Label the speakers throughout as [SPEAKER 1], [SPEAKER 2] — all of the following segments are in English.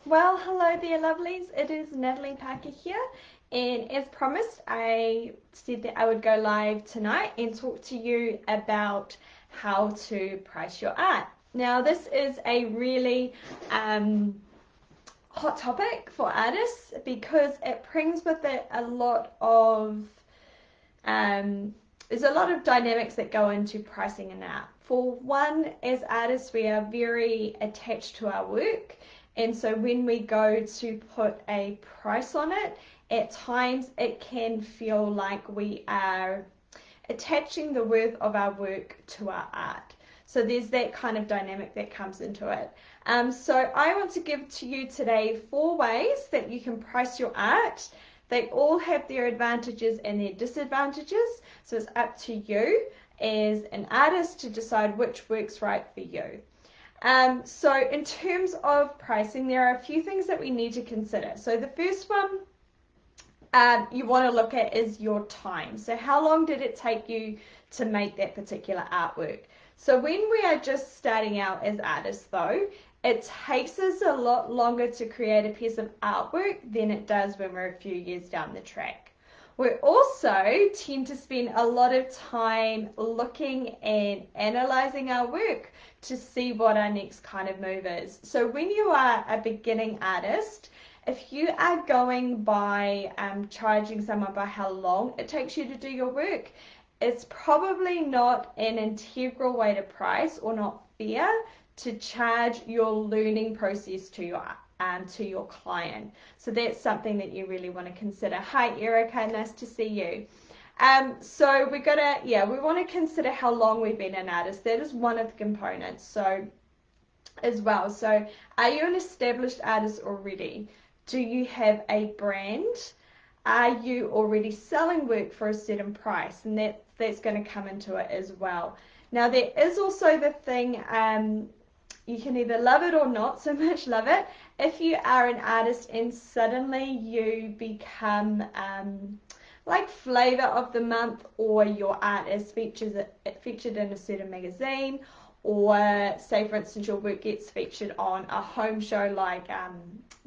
[SPEAKER 1] Well, hello there, lovelies. It is Natalie Parker here, and as promised, I said that I would go live tonight and talk to you about how to price your art. Now, this is a really hot topic for artists because it brings with it a lot of um, there's a lot of dynamics that go into pricing an art. For one, as artists, we are very attached to our work, and so when we go to put a price on it, at times it can feel like we are attaching the worth of our work to our art. So there's that kind of dynamic that comes into it. So I want to give to you today 4 ways that you can price your art. They all have their advantages and their disadvantages, so it's up to you as an artist to decide which works right for you. So in terms of pricing, there are a few things that we need to consider. So the first one you want to look at is your time. So how long did it take you to make that particular artwork? So when we are just starting out as artists though, it takes us a lot longer to create a piece of artwork than it does when we're a few years down the track. We also tend to spend a lot of time looking and analyzing our work to see what our next kind of move is. So when you are a beginning artist, if you are going by charging someone by how long it takes you to do your work, it's probably not an integral way to price or not fair to charge your learning process to your client. So that's something that you really want to consider. Hi Erica, nice to see you. So we want to consider how long we've been an artist. That is one of the components. So as well. So are you an established artist already? Do you have a brand? Are you already selling work for a certain price? And that's going to come into it as well. Now there is also the thing, you can either love it or not so much love it. If you are an artist and suddenly you become like flavor of the month, or your art is featured in a certain magazine, or say for instance your work gets featured on a home show like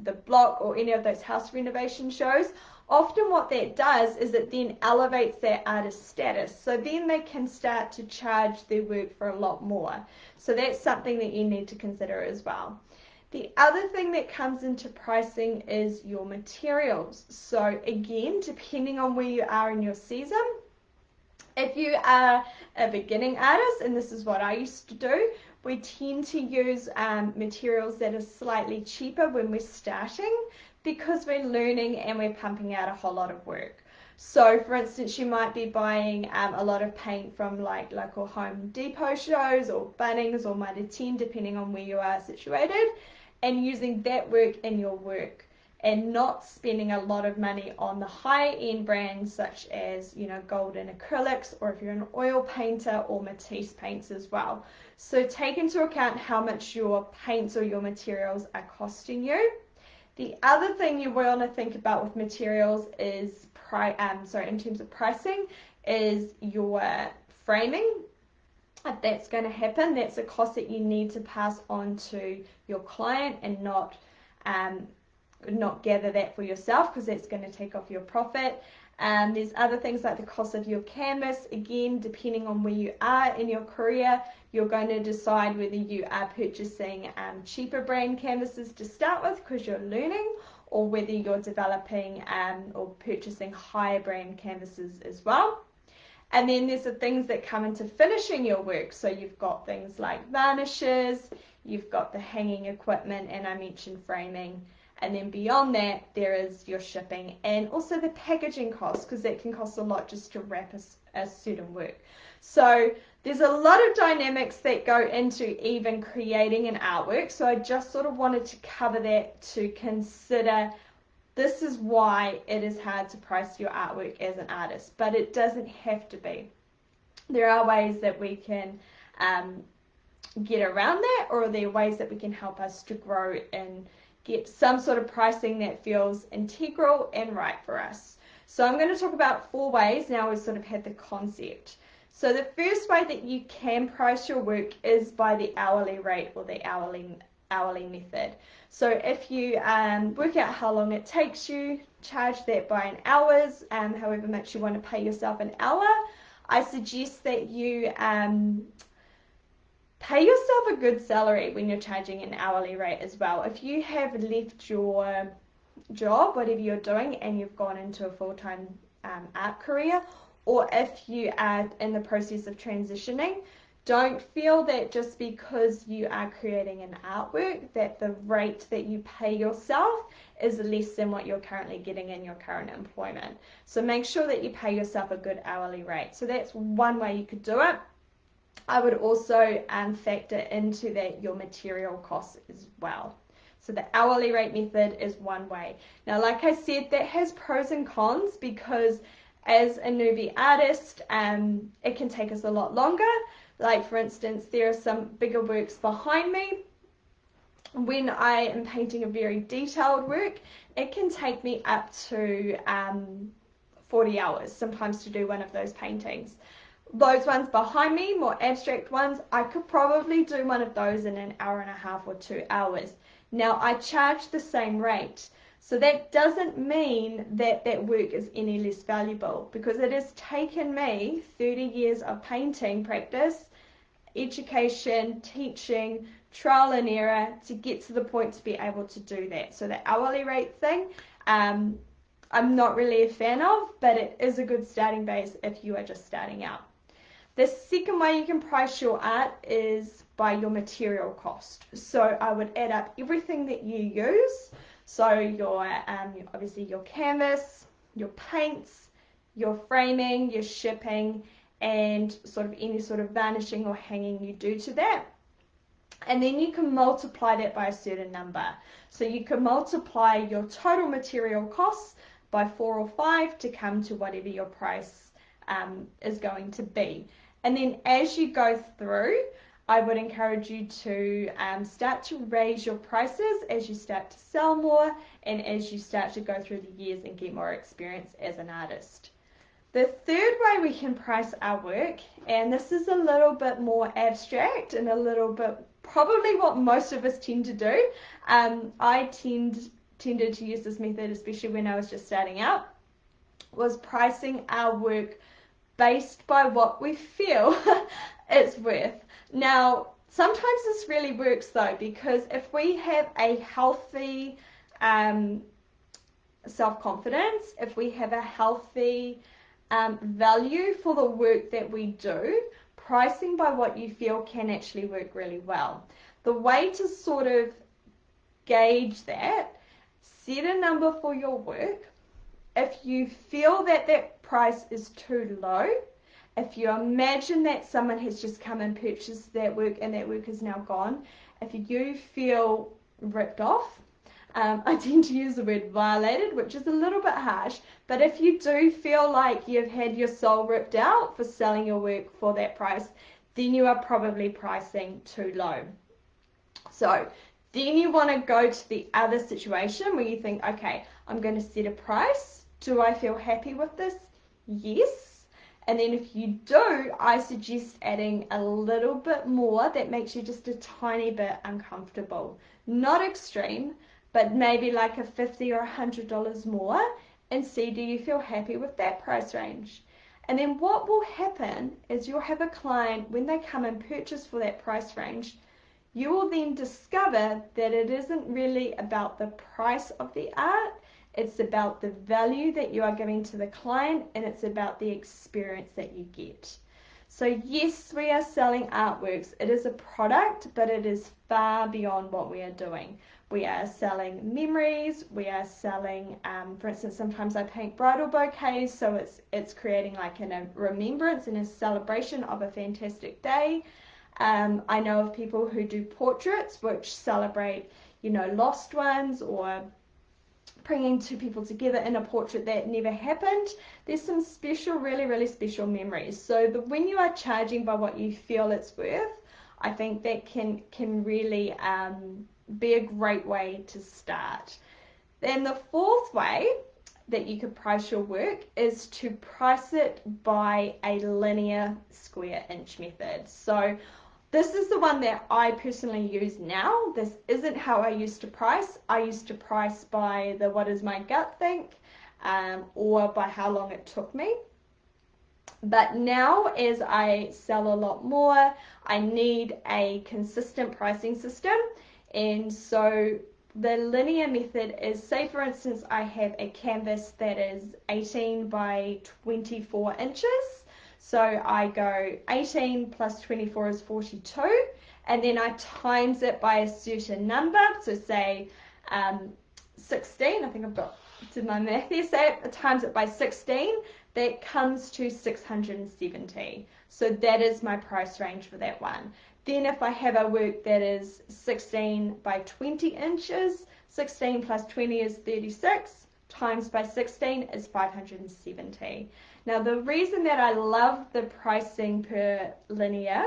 [SPEAKER 1] The Block or any of those house renovation shows, often what that does is it then elevates their artist status, so then they can start to charge their work for a lot more. So that's something that you need to consider as well. The other thing that comes into pricing is your materials. So again, depending on where you are in your season, if you are a beginning artist, and this is what I used to do, we tend to use materials that are slightly cheaper when we're starting because we're learning and we're pumping out a whole lot of work. So for instance, you might be buying a lot of paint from like local Home Depot shows or Bunnings or Mitre 10, depending on where you are situated, and using that work in your work, and not spending a lot of money on the high-end brands such as, golden acrylics, or if you're an oil painter, or Matisse paints as well. So take into account how much your paints or your materials are costing you. The other thing you want to think about with materials is, in terms of pricing, is your framing. If that's going to happen, that's a cost that you need to pass on to your client and not gather that for yourself, because that's going to take off your profit. There's other things like the cost of your canvas. Again, depending on where you are in your career, you're going to decide whether you are purchasing cheaper brand canvases to start with because you're learning, or whether you're developing or purchasing higher brand canvases as well. And then there's the things that come into finishing your work. So you've got things like varnishes, you've got the hanging equipment, and I mentioned framing. And then beyond that, there is your shipping and also the packaging costs, because that can cost a lot just to wrap a certain work. So there's a lot of dynamics that go into even creating an artwork. So I just sort of wanted to cover that, to consider this is why it is hard to price your artwork as an artist, but it doesn't have to be. There are ways that we can get around that, or there are ways that we can help us to grow and get some sort of pricing that feels integral and right for us. So I'm going to talk about 4 ways now we've sort of had the concept. So the first way that you can price your work is by the hourly rate or the hourly hourly method. So if you work out how long it takes you, charge that by an hours, however much you want to pay yourself an hour. I suggest that you pay yourself a good salary when you're charging an hourly rate as well. If you have left your job, whatever you're doing, and you've gone into a full-time art career, or if you are in the process of transitioning, don't feel that just because you are creating an artwork that the rate that you pay yourself is less than what you're currently getting in your current employment. So make sure that you pay yourself a good hourly rate. So that's one way you could do it. I would also factor into that your material costs as well. So the hourly rate method is one way. Now, like I said, that has pros and cons because as a newbie artist, it can take us a lot longer. Like for instance, there are some bigger works behind me. When I am painting a very detailed work, it can take me up to 40 hours sometimes to do one of those paintings. Those ones behind me, more abstract ones, I could probably do one of those in an hour and a half or 2 hours. Now I charge the same rate. So that doesn't mean that that work is any less valuable, because it has taken me 30 years of painting practice, education, teaching, trial and error to get to the point to be able to do that. So the hourly rate thing, I'm not really a fan of, but it is a good starting base if you are just starting out. The second way you can price your art is by your material cost. So I would add up everything that you use. So your obviously your canvas, your paints, your framing, your shipping, and sort of any sort of varnishing or hanging you do to that. And then you can multiply that by a certain number. So you can multiply your total material costs by 4 or 5 to come to whatever your price is going to be. And then as you go through, I would encourage you to start to raise your prices as you start to sell more and as you start to go through the years and get more experience as an artist. The third way we can price our work, and this is a little bit more abstract and a little bit probably what most of us tend to do. I tended to use this method, especially when I was just starting out, was pricing our work based by what we feel it's worth. Now, sometimes this really works though, because if we have a healthy self-confidence, if we have a healthy value for the work that we do, pricing by what you feel can actually work really well. The way to sort of gauge that, set a number for your work. If you feel that that price is too low, if you imagine that someone has just come and purchased that work and that work is now gone, if you feel ripped off, I tend to use the word violated, which is a little bit harsh, but if you do feel like you've had your soul ripped out for selling your work for that price, then you are probably pricing too low. So then you want to go to the other situation where you think, okay, I'm going to set a price. Do I feel happy with this? Yes. And then if you do, I suggest adding a little bit more that makes you just a tiny bit uncomfortable. Not extreme, but maybe like a $50 or $100 more, and see, do you feel happy with that price range? And then what will happen is you'll have a client, when they come and purchase for that price range, you will then discover that it isn't really about the price of the art, it's about the value that you are giving to the client, and it's about the experience that you get. So yes, we are selling artworks. It is a product, but it is far beyond what we are doing. We are selling memories, we are selling, for instance, sometimes I paint bridal bouquets, so it's creating like a remembrance and a celebration of a fantastic day. I know of people who do portraits which celebrate, lost ones, or bringing two people together in a portrait that never happened. There's some special, really, really special memories. So when you are charging by what you feel it's worth, I think that can really be a great way to start. Then the fourth way that you could price your work is to price it by a linear square inch method. So This is the one that I personally use now. This isn't how I used to price. I used to price by the what does my gut think, or by how long it took me. But now, as I sell a lot more, I need a consistent pricing system. And so the linear method is, say for instance, I have a canvas that is 18 by 24 inches. So I go 18 plus 24 is 42, and then I times it by a certain number. So say 16, I think I've got, did my math there, say times it by 16, that comes to 670. So that is my price range for that one. Then if I have a work that is 16 by 20 inches, 16 plus 20 is 36, times by 16 is 570. Now the reason that I love the pricing per linear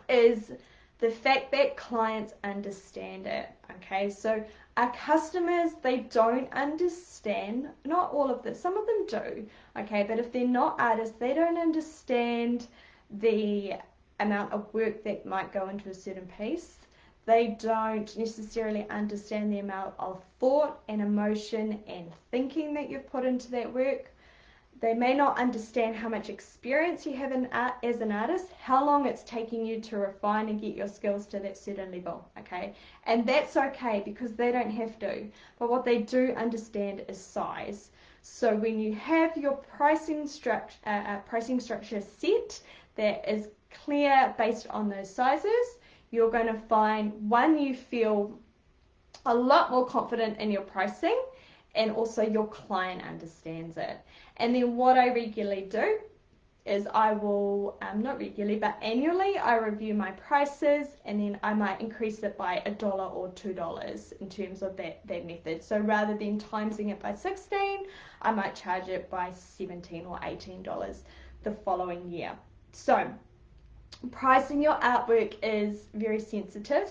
[SPEAKER 1] is the fact that clients understand it. Okay, so our customers, they don't understand, not all of them, some of them do, okay, but if they're not artists, they don't understand the amount of work that might go into a certain piece. They don't necessarily understand the amount of thought and emotion and thinking that you've put into that work. They may not understand how much experience you have in art as an artist, how long it's taking you to refine and get your skills to that certain level, okay? And that's okay because they don't have to. But what they do understand is size. So when you have your pricing structure set that is clear based on those sizes, you're going to find, one, you feel a lot more confident in your pricing, and also your client understands it. And then what I regularly do is I will, not regularly, but annually, I review my prices, and then I might increase it by $1 or $2 in terms of that method. So rather than timesing it by 16, I might charge it by $17 or $18 the following year. So pricing your artwork is very sensitive.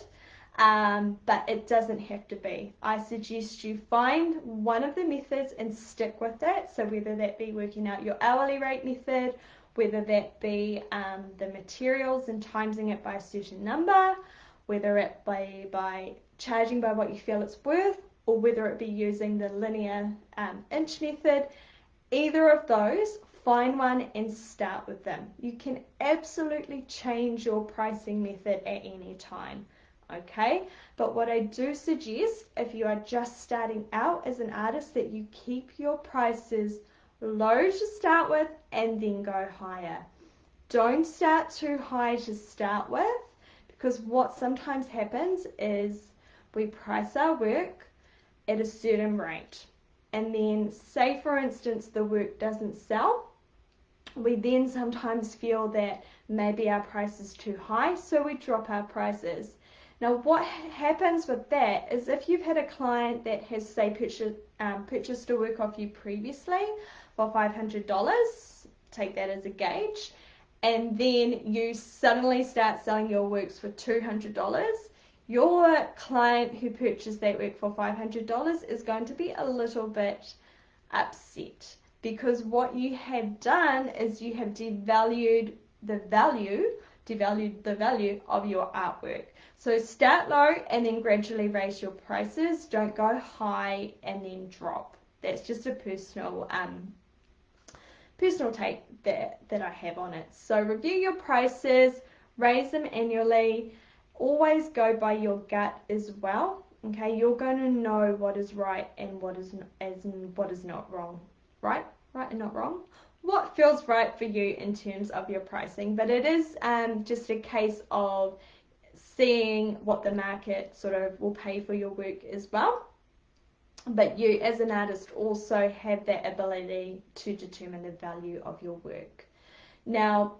[SPEAKER 1] But it doesn't have to be. I suggest you find one of the methods and stick with it. So whether that be working out your hourly rate method, whether that be the materials and timesing it by a certain number, whether it be by charging by what you feel it's worth, or whether it be using the linear inch method. Either of those, find one and start with them. You can absolutely change your pricing method at any time. Okay, but what I do suggest, if you are just starting out as an artist, that you keep your prices low to start with and then go higher. Don't start too high to start with, because what sometimes happens is we price our work at a certain rate, and then say for instance the work doesn't sell, we then sometimes feel that maybe our price is too high, so we drop our prices. Now what happens with that is, if you've had a client that has, say, purchased a work off you previously for $500, take that as a gauge, and then you suddenly start selling your works for $200, your client who purchased that work for $500 is going to be a little bit upset, because what you have done is you have devalued the value of your artwork. So start low and then gradually raise your prices. Don't go high and then drop. That's just a personal take that I have on it. So review your prices, raise them annually. Always go by your gut as well. Okay, you're going to know what is right and what is not wrong. Right and not wrong. What feels right for you in terms of your pricing, but it is just a case of seeing what the market sort of will pay for your work as well. But you as an artist also have that ability to determine the value of your work. Now,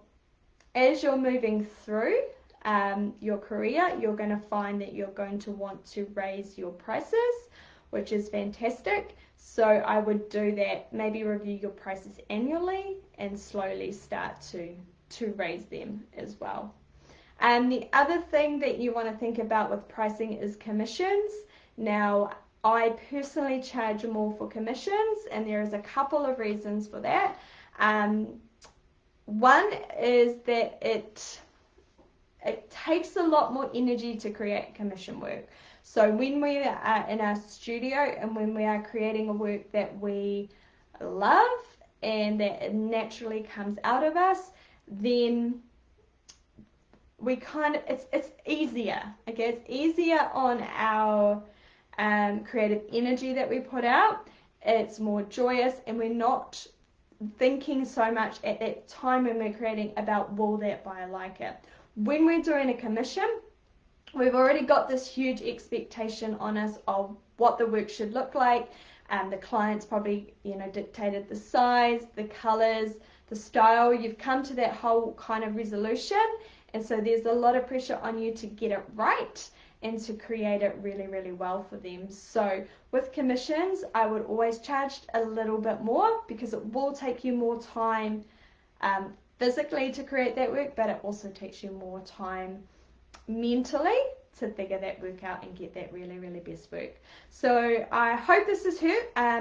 [SPEAKER 1] as you're moving through your career, you're going to find that you're going to want to raise your prices, which is fantastic. So I would do that, maybe review your prices annually and slowly start to raise them as well. And the other thing that you want to think about with pricing is commissions. Now, I personally charge more for commissions, and there is a couple of reasons for that. One is that it takes a lot more energy to create commission work. So when we are in our studio and when we are creating a work that we love and that naturally comes out of us, then we kind of, it's easier, okay? It's easier on our creative energy that we put out. It's more joyous, and we're not thinking so much at that time when we're creating about, will that buyer like it? When we're doing a commission, we've already got this huge expectation on us of what the work should look like. The client's probably, dictated the size, the colors, the style. You've come to that whole kind of resolution, and so there's a lot of pressure on you to get it right and to create it really, really well for them. So with commissions, I would always charge a little bit more because it will take you more time physically to create that work, but it also takes you more time mentally to figure that work out and get that really, really best work. So I hope this has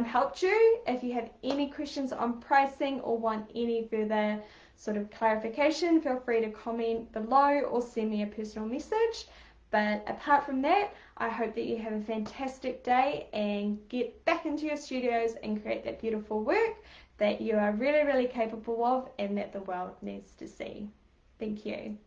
[SPEAKER 1] helped you. If you have any questions on pricing or want any further sort of clarification, feel free to comment below or send me a personal message. But apart from that, I hope that you have a fantastic day and get back into your studios and create that beautiful work that you are really, really capable of and that the world needs to see. Thank you.